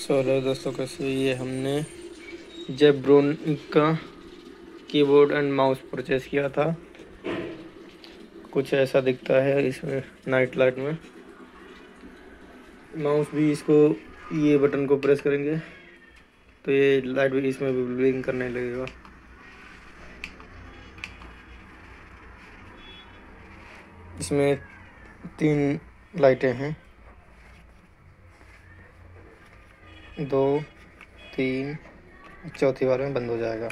Hello दोस्तों, कैसे ये हमने जेब्रोनिक का कीबोर्ड एंड माउस परचेज़ किया था। कुछ ऐसा दिखता है इसमें नाइट लाइट में। माउस भी इसको ये बटन को प्रेस करेंगे तो ये लाइट भी इसमें भी ब्लिंक करने लगेगा। इसमें 3 लाइटें हैं, 2, 3, चौथी बार में बंद हो जाएगा।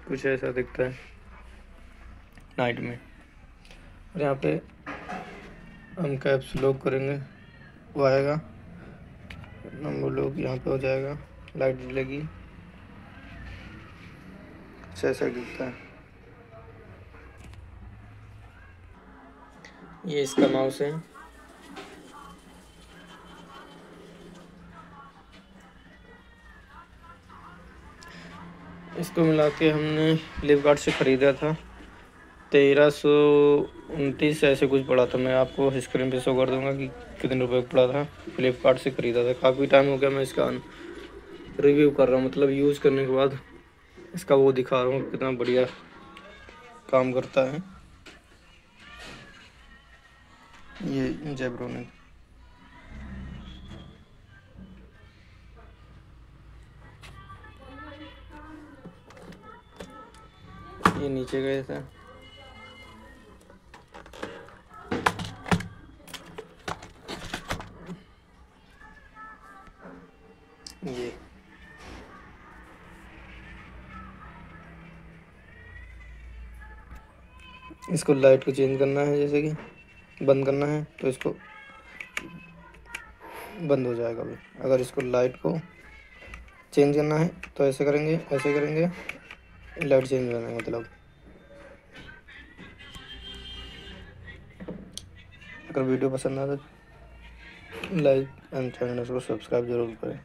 कुछ ऐसा दिखता है नाइट में। और यहाँ पे हम कैप्स लॉक करेंगे, वो आएगा, नंबर लॉक यहाँ पे हो जाएगा, लाइट जलेगी। कुछ ऐसा दिखता है। ये इसका माउस है। इसको मिला के हमने फ्लिपकार्ट से ख़रीदा था। 1329 ऐसे कुछ पड़ा था। मैं आपको स्क्रीन पे शो कर दूंगा कि कितने रुपए का पड़ा था। फ्लिपकार्ट से ख़रीदा था। काफ़ी टाइम हो गया मैं इसका रिव्यू कर रहा हूँ, मतलब यूज़ करने के बाद इसका वो दिखा रहा हूँ कितना बढ़िया काम करता है ये जेब्रोनिक। ये नीचे गए थे। ये इसको लाइट को चेंज करना है, जैसे कि बंद करना है तो इसको बंद हो जाएगा। अभी अगर इसको लाइट को चेंज करना है तो ऐसे करेंगे, ऐसे करेंगे, लाइट चेंज करना है। मतलब अगर वीडियो पसंद आए तो लाइक एंड चैनल को सब्सक्राइब जरूर करें।